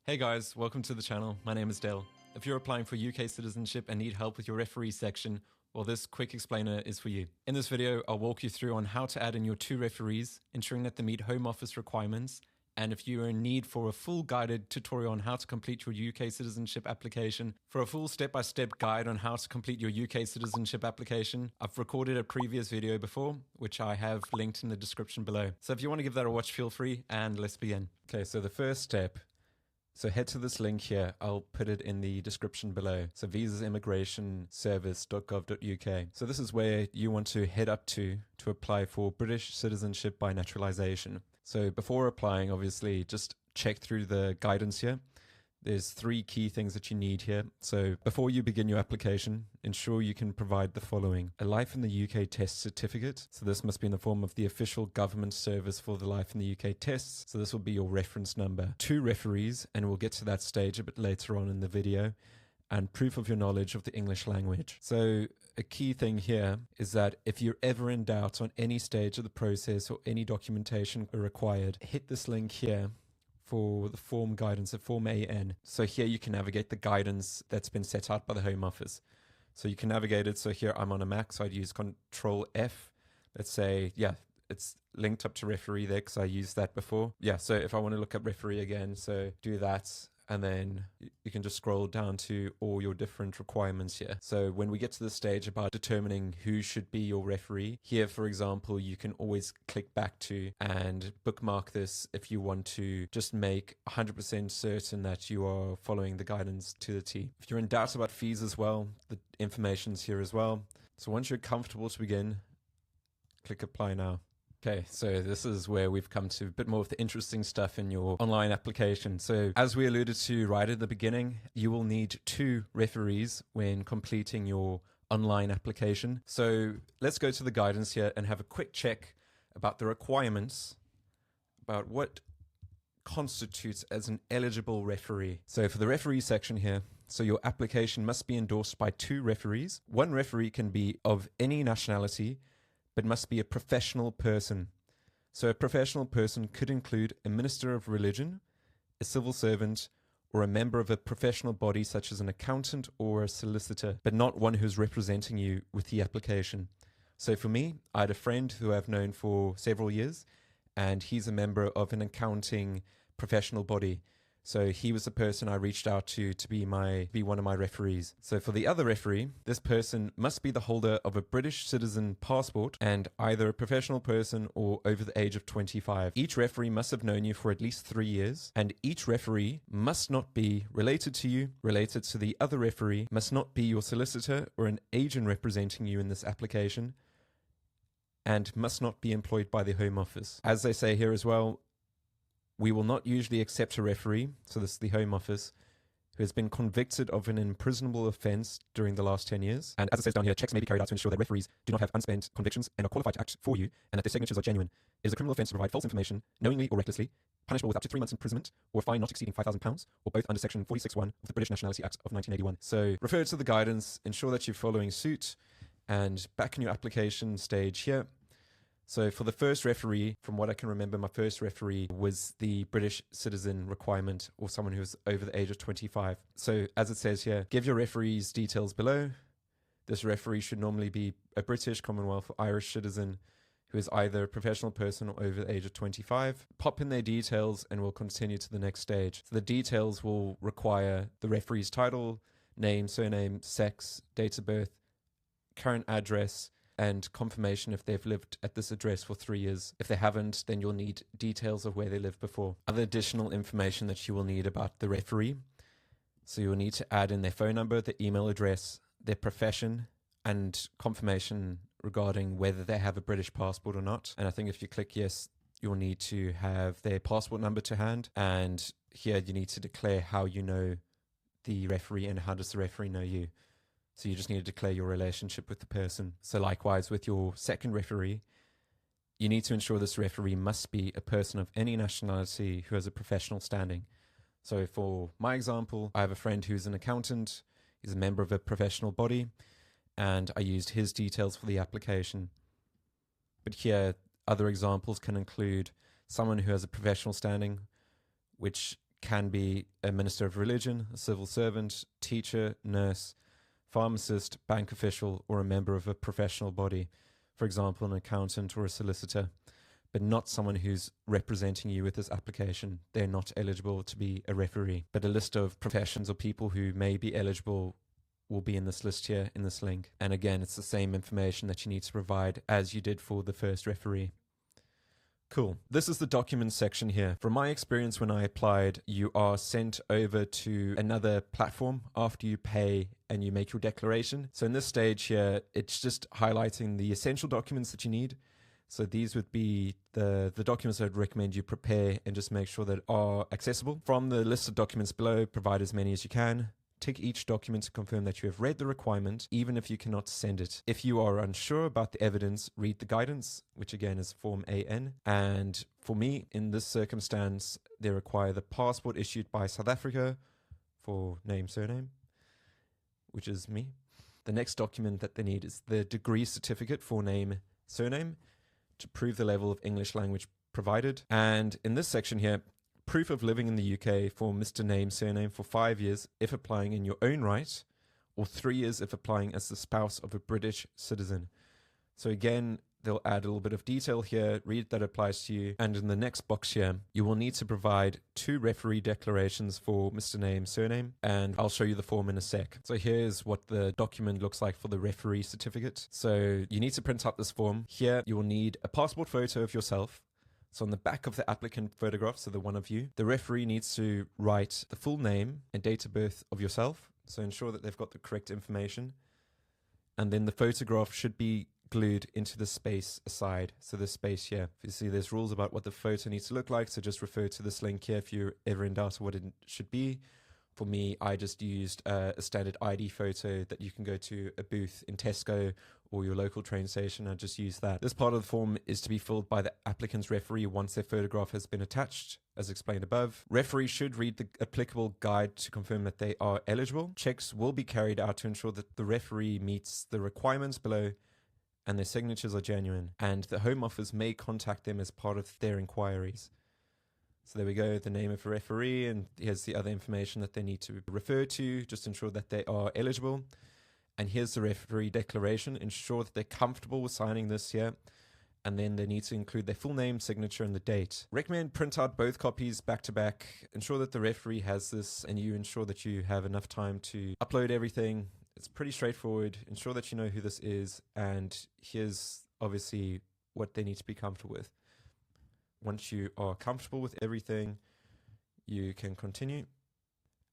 Hey guys, welcome to the channel. My name is Dale. If you're applying for UK citizenship and need help with your referee section, well, this quick explainer is for you. In this video, I'll walk you through on how to add in your 2 referees, ensuring that they meet Home Office requirements, and if you are in need for a full guided tutorial on how to complete your UK citizenship application, for a full step-by-step guide on how to complete your UK citizenship application, I've recorded a previous video before, which I have linked in the description below. So if you want to give that a watch, feel free, and let's begin. Okay, so the first step, so head to this link here. I'll put it in the description below. So visasimmigrationservice.gov.uk. So this is where you want to head up to apply for British citizenship by naturalization. So before applying, obviously, just check through the guidance here. There's 3 key things that you need here. So before you begin your application, ensure you can provide the following: a Life in the UK test certificate. So this must be in the form of the official government service for the Life in the UK tests. So this will be your reference number. 2 referees, and we'll get to that stage a bit later on in the video, and proof of your knowledge of the English language. So a key thing here is that if you're ever in doubt on any stage of the process or any documentation required, hit this link here for the form guidance at Form AN. So here you can navigate the guidance that's been set out by the Home Office. So you can navigate it. So here I'm on a Mac, so I'd use Control F. Let's say, yeah, it's linked up to referee there because I used that before. Yeah, so if I want to look up referee again, so do that. And then you can just scroll down to all your different requirements here. So when we get to the stage about determining who should be your referee, here, for example, you can always click back to and bookmark this if you want to just make 100% certain that you are following the guidance to the T. If you're in doubt about fees as well, the information's here as well. So once you're comfortable to begin, click apply now. Okay, so this is where we've come to a bit more of the interesting stuff in your online application. So as we alluded to right at the beginning, you will need 2 referees when completing your online application. So let's go to the guidance here and have a quick check about the requirements, about what constitutes as an eligible referee. So for the referee section here, so your application must be endorsed by 2 referees. 1 referee can be of any nationality, but must be a professional person. So a professional person could include a minister of religion, a civil servant, or a member of a professional body such as an accountant or a solicitor, but not one who's representing you with the application. So for me, I had a friend who I've known for several years, and he's a member of an accounting professional body. So he was the person I reached out to be one of my referees. So for the other referee, this person must be the holder of a British citizen passport and either a professional person or over the age of 25. Each referee must have known you for at least 3 years, and each referee must not be related to you, related to the other referee, must not be your solicitor or an agent representing you in this application, and must not be employed by the Home Office. As they say here as well, we will not usually accept a referee, so this is the Home Office, who has been convicted of an imprisonable offence during the last 10 years. And as it says down here, checks may be carried out to ensure that referees do not have unspent convictions and are qualified to act for you, and that their signatures are genuine. It is a criminal offence to provide false information, knowingly or recklessly, punishable with up to 3 months imprisonment, or a fine not exceeding £5,000, or both under Section 46(1) of the British Nationality Act of 1981. So refer to the guidance, ensure that you're following suit, and back in your application stage here. So for the first referee, from what I can remember, my first referee was the British citizen requirement, or someone who was over the age of 25. So as it says here, give your referee's details below. This referee should normally be a British, Commonwealth, or Irish citizen who is either a professional person or over the age of 25. Pop in their details and we'll continue to the next stage. So the details will require the referee's title, name, surname, sex, date of birth, current address, and confirmation if they've lived at this address for 3 years. If they haven't, then you'll need details of where they lived before. Other additional information that you will need about the referee. So you'll need to add in their phone number, their email address, their profession, and confirmation regarding whether they have a British passport or not. And I think if you click yes, you'll need to have their passport number to hand. And here you need to declare how you know the referee and how does the referee know you. So you just need to declare your relationship with the person. So likewise with your second referee, you need to ensure this referee must be a person of any nationality who has a professional standing. So for my example, I have a friend who's an accountant. He's a member of a professional body, and I used his details for the application. But here, other examples can include someone who has a professional standing, which can be a minister of religion, a civil servant, teacher, nurse, pharmacist, bank official, or a member of a professional body, for example, an accountant or a solicitor, but not someone who's representing you with this application. They're not eligible to be a referee. But a list of professions or people who may be eligible will be in this list here in this link. And again, it's the same information that you need to provide as you did for the first referee. Cool. This is the documents section here. From my experience when I applied, you are sent over to another platform after you pay and you make your declaration. So in this stage here, it's just highlighting the essential documents that you need. So these would be the documents I'd recommend you prepare and just make sure that are accessible. From the list of documents below, provide as many as you can. Tick each document to confirm that you have read the requirement, even if you cannot send it. If you are unsure about the evidence, read the guidance, which again is Form AN. And for me, in this circumstance, they require the passport issued by South Africa for name, surname, which is me. The next document that they need is the degree certificate for name, surname, to prove the level of English language provided. And in this section here, proof of living in the UK for Mr. Name, surname for 5 years if applying in your own right, or 3 years if applying as the spouse of a British citizen. So again, they'll add a little bit of detail here, read that applies to you. And in the next box here, you will need to provide 2 referee declarations for Mr. Name, surname, and I'll show you the form in a sec. So here's what the document looks like for the referee certificate. So you need to print out this form. Here, you will need a passport photo of yourself. So on the back of the applicant photograph, so the one of you, the referee needs to write the full name and date of birth of yourself. So ensure that they've got the correct information. And then the photograph should be glued into the space aside. So this space here, you see there's rules about what the photo needs to look like. So just refer to this link here if you're ever in doubt of what it should be. For me, I just used a standard ID photo that you can go to a booth in Tesco or your local train station. I just use that. This part of the form is to be filled by the applicant's referee once their photograph has been attached, as explained above. Referee should read the applicable guide to confirm that they are eligible. Checks will be carried out to ensure that the referee meets the requirements below and their signatures are genuine, and the Home Office may contact them as part of their inquiries. So there we go, the name of a referee, and here's the other information that they need to refer to, just ensure that they are eligible. And here's the referee declaration, ensure that they're comfortable with signing this here, and then they need to include their full name, signature, and the date. Recommend print out both copies back to back, ensure that the referee has this, and you ensure that you have enough time to upload everything. It's pretty straightforward, ensure that you know who this is, and here's obviously what they need to be comfortable with. Once you are comfortable with everything, you can continue.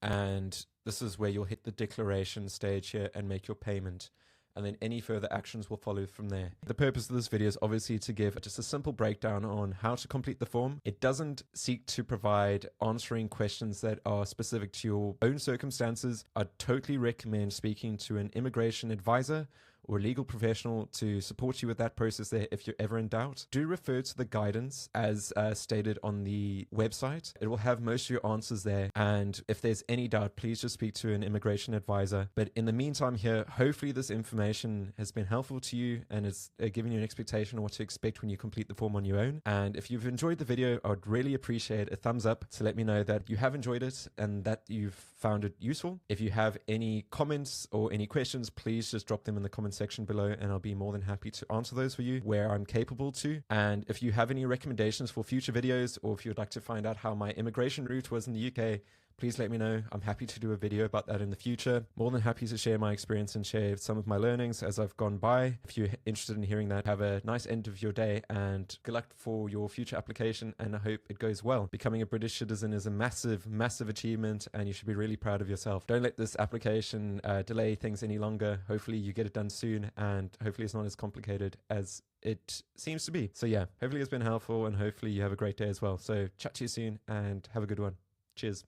And this is where you'll hit the declaration stage here and make your payment. And then any further actions will follow from there. The purpose of this video is obviously to give just a simple breakdown on how to complete the form. It doesn't seek to provide answering questions that are specific to your own circumstances. I'd totally recommend speaking to an immigration advisor or a legal professional to support you with that process there if you're ever in doubt. Do refer to the guidance as stated on the website. It will have most of your answers there, and if there's any doubt, please just speak to an immigration advisor. But in the meantime here, hopefully this information has been helpful to you and it's giving you an expectation of what to expect when you complete the form on your own. And if you've enjoyed the video, I'd really appreciate a thumbs up to let me know that you have enjoyed it and that you've found it useful. If you have any comments or any questions, please just drop them in the comment section below and I'll be more than happy to answer those for you where I'm capable to. And if you have any recommendations for future videos, or if you'd like to find out how my immigration route was in the UK, please let me know. I'm happy to do a video about that in the future. More than happy to share my experience and share some of my learnings as I've gone by. If you're interested in hearing that, have a nice end of your day and good luck for your future application, and I hope it goes well. Becoming a British citizen is a massive, massive achievement and you should be really proud of yourself. Don't let this application delay things any longer. Hopefully you get it done soon and hopefully it's not as complicated as it seems to be. So yeah, hopefully it's been helpful and hopefully you have a great day as well. So chat to you soon and have a good one. Cheers.